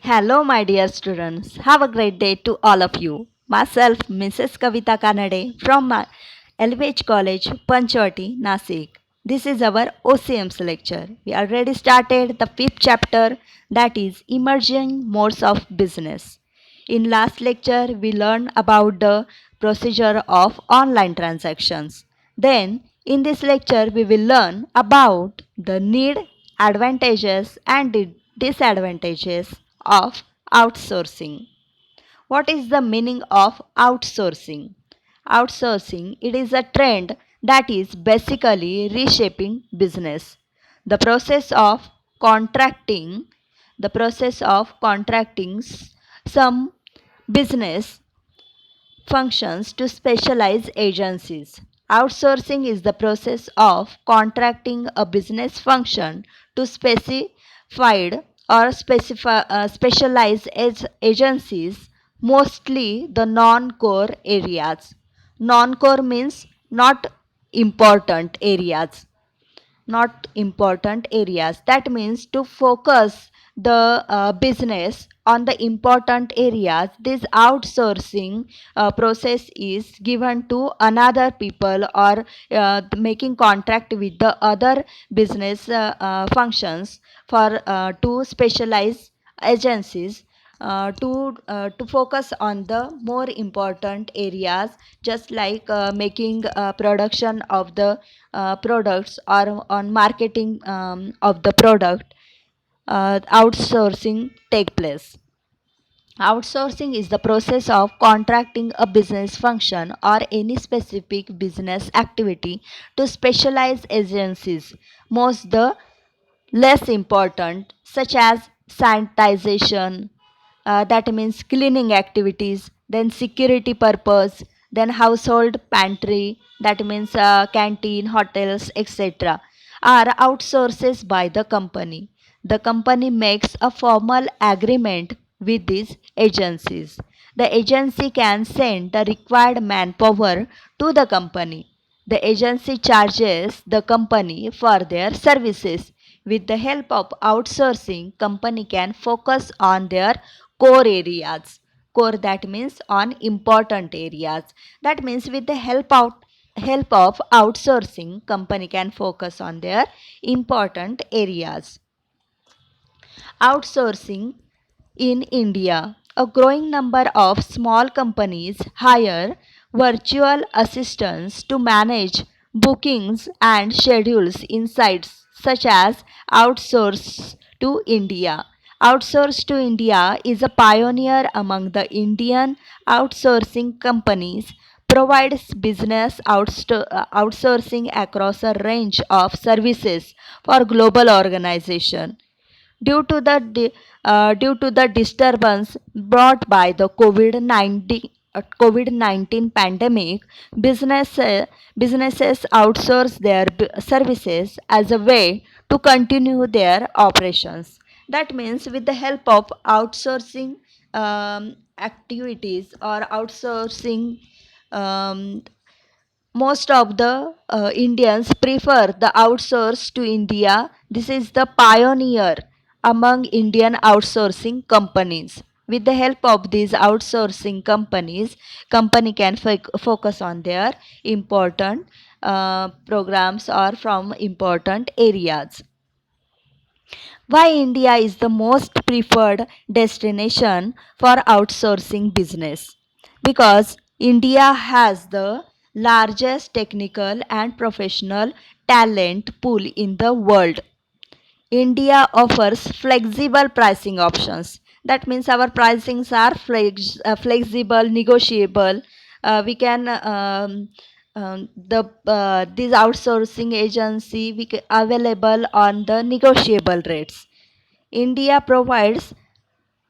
Hello, my dear students. Have a great day to all of you. Myself, Mrs. Kavita Kanade from my LVH College, Panchwati, Nasik. This is our OCM's lecture. We already started the fifth chapter, that is Emerging Modes of Business. In last lecture, we learned about the procedure of online transactions. Then, in this lecture, we will learn about the need, advantages, and disadvantages of outsourcing. What is the meaning of outsourcing? Outsourcing, it is a trend that is basically reshaping business. The process of contracting, some business functions to specialized agencies. Outsourcing is the process of contracting a business function to specified or specialized agencies, mostly the non-core areas. Non-core means not important areas, not important areas. That means to focus the business on the important areas. This outsourcing process is given to another people or making contract with the other business functions for to specialize agencies to focus on the more important areas, just like making production of the products or on marketing of the product. Outsourcing take place. Outsourcing is the process of contracting a business function or any specific business activity to specialized agencies, most the less important, such as sanitization, that means cleaning activities, then security purpose, then household pantry, that means canteen, hotels, etc., are outsourced by the company. The company makes a formal agreement with these agencies. The agency can send the required manpower to the company. The agency charges the company for their services. With the help of outsourcing, company can focus on their core areas. Core, that means on important areas. That means with the help of outsourcing, company can focus on their important areas. Outsourcing in India, a growing number of small companies hire virtual assistants to manage bookings and schedules in sites such as Outsource to India. Outsource to India is a pioneer among the Indian outsourcing companies, provides business outsourcing across a range of services for global organizations. Due to the disturbance brought by the COVID-19 pandemic, businesses outsource their services as a way to continue their operations. That means with the help of outsourcing activities or outsourcing, um, most of the Indians prefer the outsource to India. This is the pioneer among Indian outsourcing companies. With the help of these outsourcing companies, company can focus on their important programs or from important areas. Why India is the most preferred destination for outsourcing business? Because India has the largest technical and professional talent pool in the world. India offers flexible pricing options. That means our pricings are flexible, negotiable. We can the this outsourcing agency available on the negotiable rates. India provides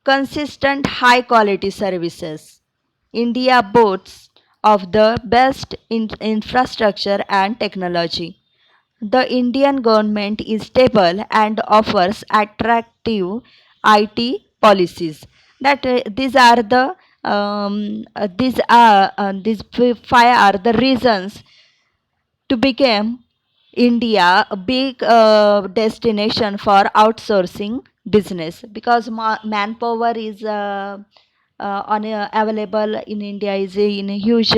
consistent high quality services. India boasts of the best infrastructure and technology. The Indian government is stable and offers attractive IT policies. That these five are the reasons to become India a big destination for outsourcing business, because manpower is available in India is in a huge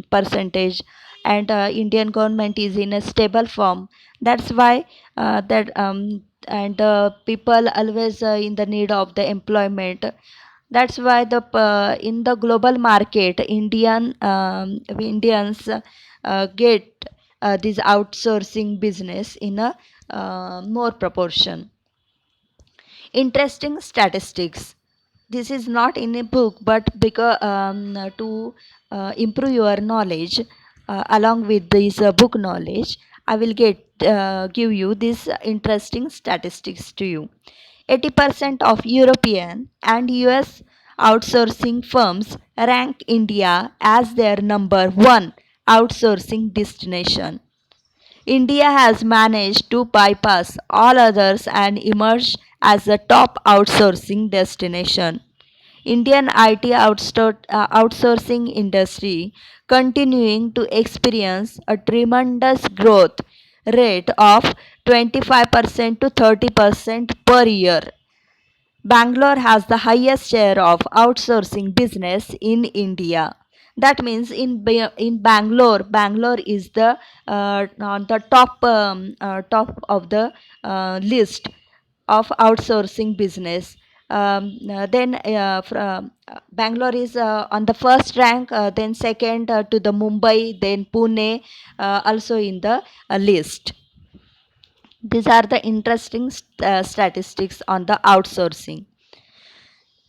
percentage, and Indian government is in a stable form. That's why that and people always in the need of the employment. That's why the in the global market, Indians get this outsourcing business in a more proportion. Interesting statistics. This is not in a book, but because to improve your knowledge along with this book knowledge, I will get give you these interesting statistics to you. 80% of European and US outsourcing firms rank India as their number one outsourcing destination. India has managed to bypass all others and emerge as the top outsourcing destination. Indian IT outsourcing industry continuing to experience a tremendous growth rate of 25% to 30% per year. Bangalore has the highest share of outsourcing business in India. That means in Bangalore, Bangalore is the on the top of the list of outsourcing business. Then Bangalore is on the first rank, then second to the Mumbai, then Pune, also in the list. These are the interesting statistics on the outsourcing.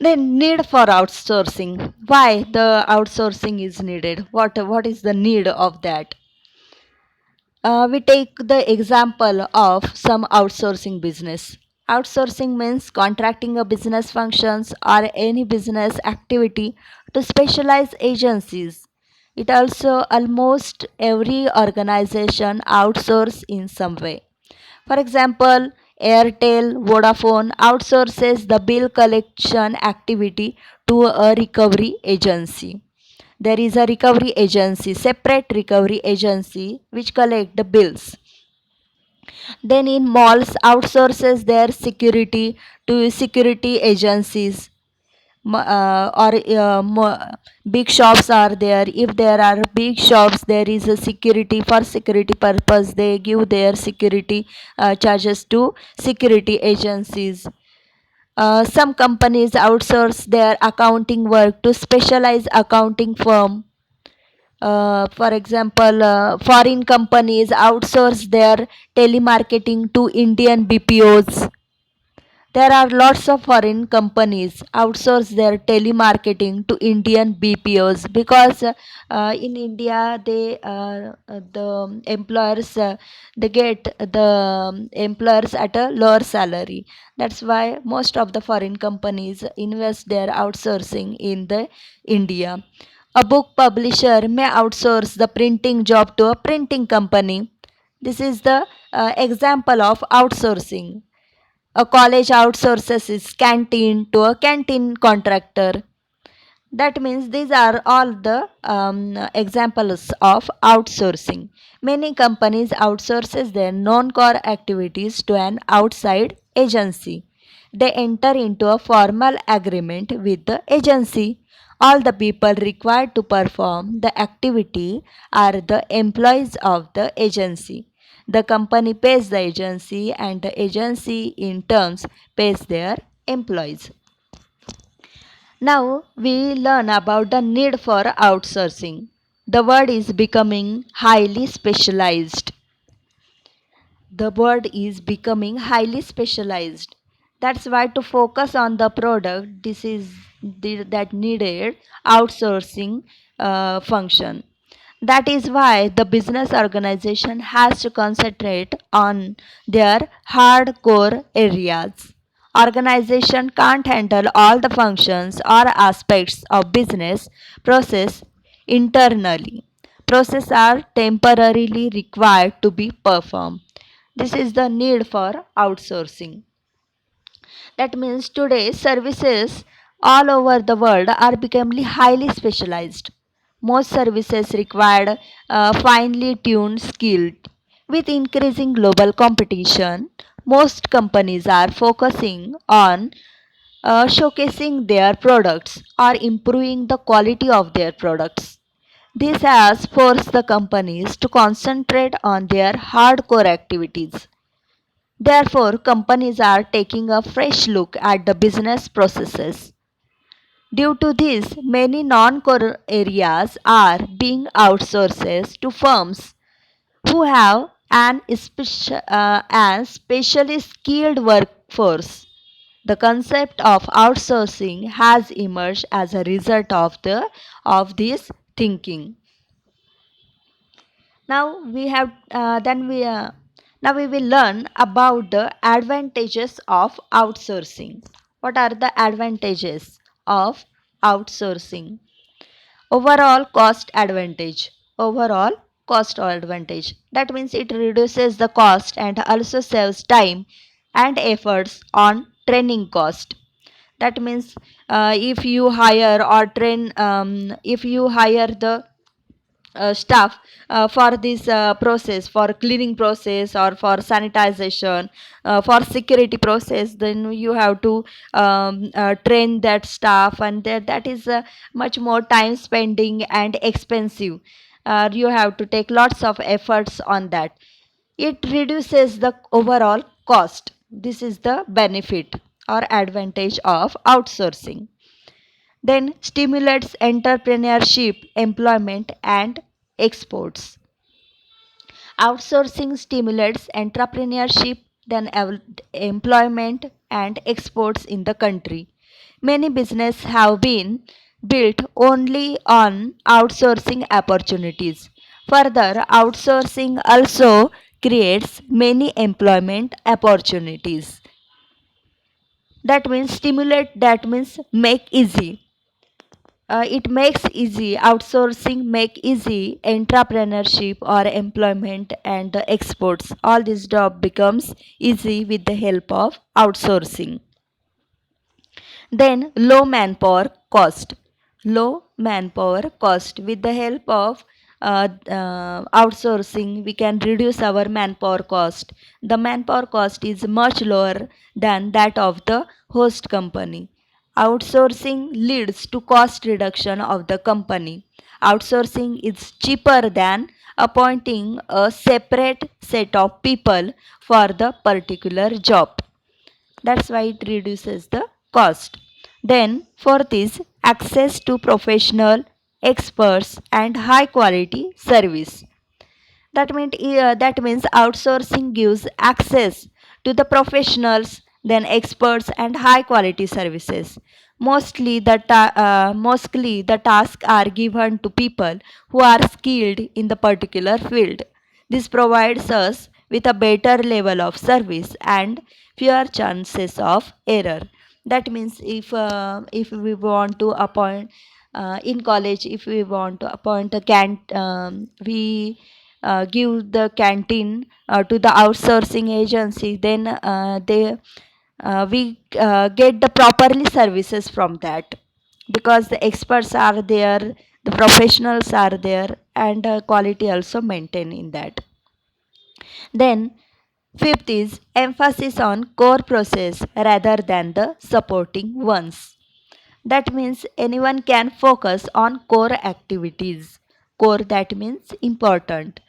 Then need for outsourcing. Why the outsourcing is needed? What is the need of that? We take the example of some outsourcing business. Outsourcing means contracting a business functions or any business activity to specialized agencies. It also almost every organization outsource in some way. For example, Airtel, Vodafone outsources the bill collection activity to a recovery agency. There is a recovery agency, separate recovery agency which collect the bills. Then in malls outsources their security to security agencies. Or big shops are there. If there are big shops, there is a security, for security purpose they give their security charges to security agencies. Some companies outsource their accounting work to specialized accounting firm. For example, foreign companies outsource their telemarketing to Indian BPOs. There are lots of foreign companies outsource their telemarketing to Indian BPOs, because in India the employers they get the employers at a lower salary. That's why most of the foreign companies invest their outsourcing in the India. A book publisher may outsource the printing job to a printing company. This is the example of outsourcing. A college outsources its canteen to a canteen contractor. That means these are all the examples of outsourcing. Many companies outsources their non-core activities to an outside agency. They enter into a formal agreement with the agency. All the people required to perform the activity are the employees of the agency. The company pays the agency and the agency in turns pays their employees. Now we learn about the need for outsourcing. The word is becoming highly specialized. The word is becoming highly specialized. That's why to focus on the product, this is that needed outsourcing function. That is why the business organization has to concentrate on their hardcore areas. Organization can't handle all the functions or aspects of business process internally. Processes are temporarily required to be performed. This is the need for outsourcing. That means today services all over the world are becoming highly specialized. Most services require finely tuned skill. With increasing global competition, most companies are focusing on showcasing their products or improving the quality of their products. This has forced the companies to concentrate on their hardcore activities. Therefore, companies are taking a fresh look at the business processes. Due to this, many non core areas are being outsourced to firms who have an specially skilled workforce. The concept of outsourcing has emerged as a result of this thinking. Now we have then we now we will learn about the advantages of outsourcing. What are the advantages of outsourcing? Overall cost advantage. Overall cost advantage. That means it reduces the cost and also saves time and efforts on training cost. That means if you hire or train if you hire the staff for this process, for cleaning process or for sanitization, for security process, then you have to train that staff, and that is much more time spending and expensive. You have to take lots of efforts on that. It reduces the overall cost. This is the benefit or advantage of outsourcing. Then stimulates entrepreneurship, employment, and exports. Outsourcing stimulates entrepreneurship, then employment and exports in the country. Many businesses have been built only on outsourcing opportunities. Further, outsourcing also creates many employment opportunities. That means stimulate, that means make easy. It makes easy outsourcing, make easy entrepreneurship or employment and the exports. All this job becomes easy with the help of outsourcing. Then low manpower cost. Low manpower cost. With the help of outsourcing, we can reduce our manpower cost. The manpower cost is much lower than that of the host company. Outsourcing leads to cost reduction of the company. Outsourcing is cheaper than appointing a separate set of people for the particular job. That's why it reduces the cost. Then fourth is access to professional experts and high quality service. That means outsourcing gives access to the professionals, then experts and high quality services. Mostly the tasks are given to people who are skilled in the particular field. This provides us with a better level of service and fewer chances of error. That means if we want to appoint in college, if we want to appoint a we give the canteen to the outsourcing agency, then they we get the properly services from that, because the experts are there, the professionals are there, and quality also maintained in that. Then fifth is emphasis on core process rather than the supporting ones. That means anyone can focus on core activities. Core, that means important.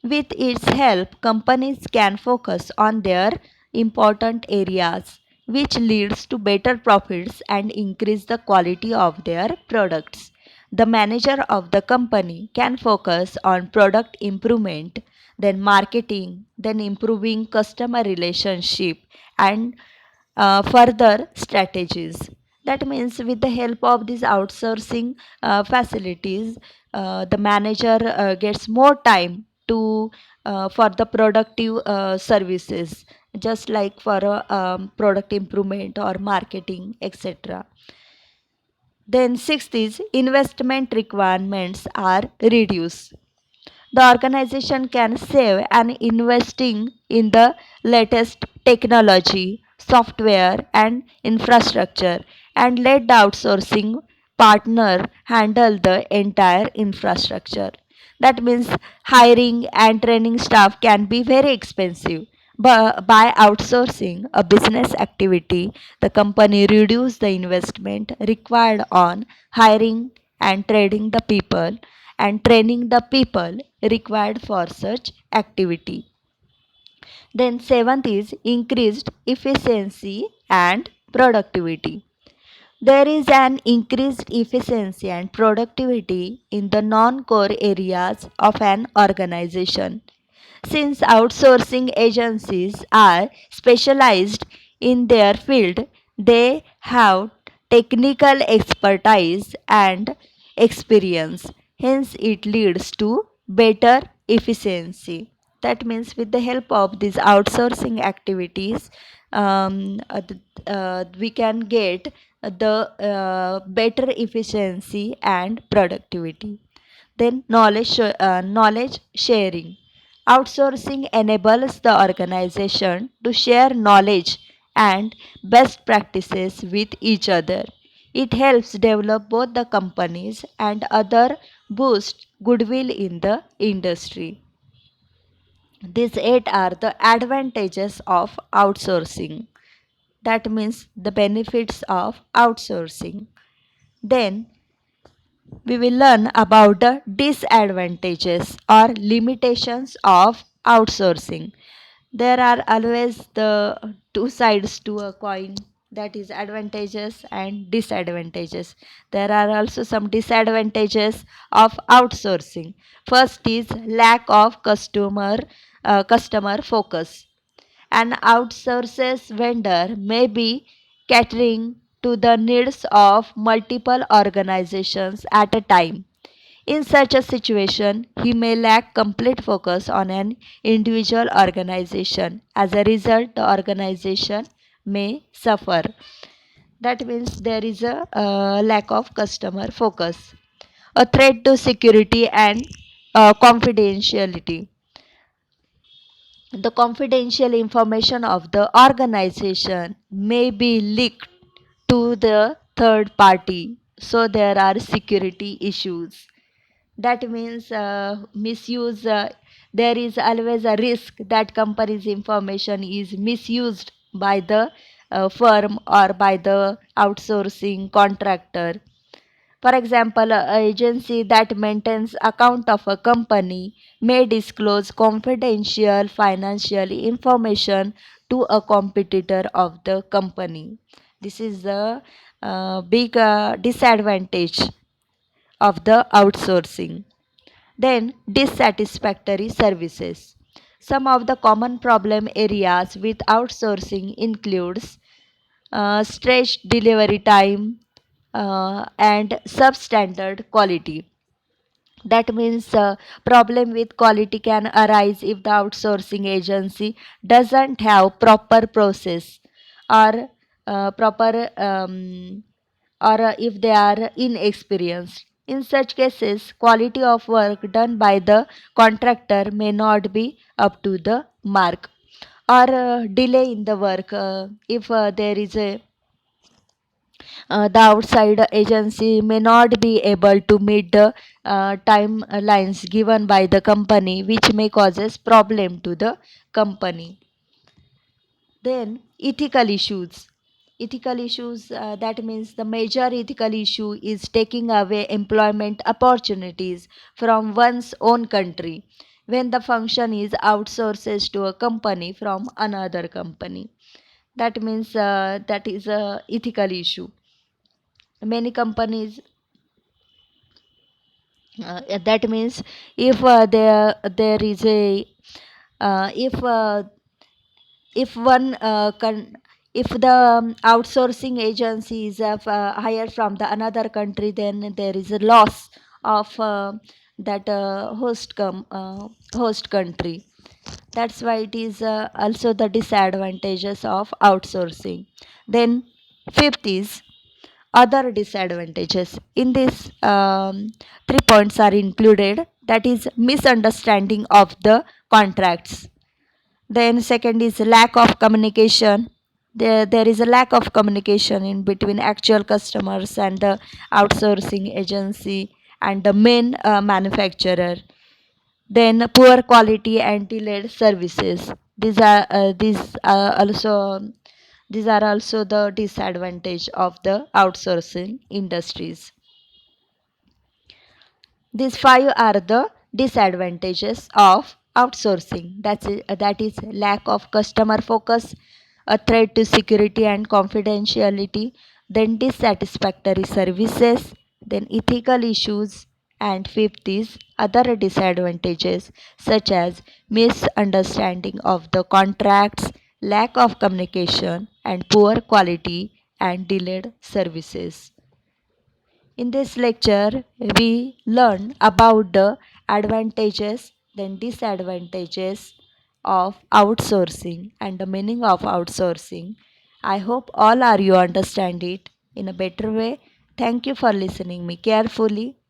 With its help, companies can focus on their important areas, which leads to better profits and increase the quality of their products. The manager of the company can focus on product improvement, then marketing, then improving customer relationship, and further strategies. That means with the help of these outsourcing facilities, the manager gets more time to for the productive services, just like for product improvement or marketing, etc. Then sixth is investment requirements are reduced. The organization can save and investing in the latest technology, software, and infrastructure, and let the outsourcing partner handle the entire infrastructure. That means hiring and training staff can be very expensive, By outsourcing a business activity, the company reduces the investment required on hiring and training the people required for such activity. Then seventh is increased efficiency and productivity. There is an increased efficiency and productivity in the non-core areas of an organization. Since outsourcing agencies are specialized in their field, they have technical expertise and experience. Hence, it leads to better efficiency. That means, with the help of these outsourcing activities, we can get the better efficiency and productivity. Then knowledge sharing. Outsourcing enables the organization to share knowledge and best practices with each other. It helps develop both the companies and other boost goodwill in the industry. These eight are the advantages of outsourcing. That means the benefits of outsourcing. Then we will learn about the disadvantages or limitations of outsourcing. There are always the two sides to a coin, that is advantages and disadvantages. There are also some disadvantages of outsourcing. First is lack of customer focus. An outsources vendor may be catering to the needs of multiple organizations at a time. In such a situation, he may lack complete focus on an individual organization. As a result, the organization may suffer. That means there is a lack of customer focus. A threat to security and confidentiality. The confidential information of the organization may be leaked to the third party, so there are security issues. That means misuse. There is always a risk that company's information is misused by the firm or by the outsourcing contractor. For example, an agency that maintains account of a company may disclose confidential financial information to a competitor of the company. This is the big disadvantage of the outsourcing. Then, dissatisfactory services. Some of the common problem areas with outsourcing includes stretched delivery time and substandard quality. That means problem with quality can arise if the outsourcing agency doesn't have proper process or proper if they are inexperienced. In such cases, quality of work done by the contractor may not be up to the mark, or delay in the work if there is a the outside agency may not be able to meet the timelines given by the company, which may causes problem to the company. Then ethical issues, that means the major ethical issue is taking away employment opportunities from one's own country when the function is outsourced to a company from another company. That means that is a ethical issue. Many companies that means if there is a if one if the outsourcing agency is hired from the another country, then there is a loss of that host country. That's why it is also the disadvantages of outsourcing. Then fifth is other disadvantages. In this, 3 points are included, that is misunderstanding of the contracts. Then second is lack of communication. There is a lack of communication in between actual customers and the outsourcing agency and the main manufacturer. Then poor quality and delayed services. These are also the disadvantage of the outsourcing industries. These five are the disadvantages of outsourcing. That is lack of customer focus, a threat to security and confidentiality, then dissatisfactory services, then ethical issues, and fifth is other disadvantages such as misunderstanding of the contracts, lack of communication, and poor quality and delayed services. In this lecture, we learn about the advantages, then disadvantages of outsourcing and the meaning of outsourcing. I hope all are you understand it in a better way. Thank you for listening me carefully.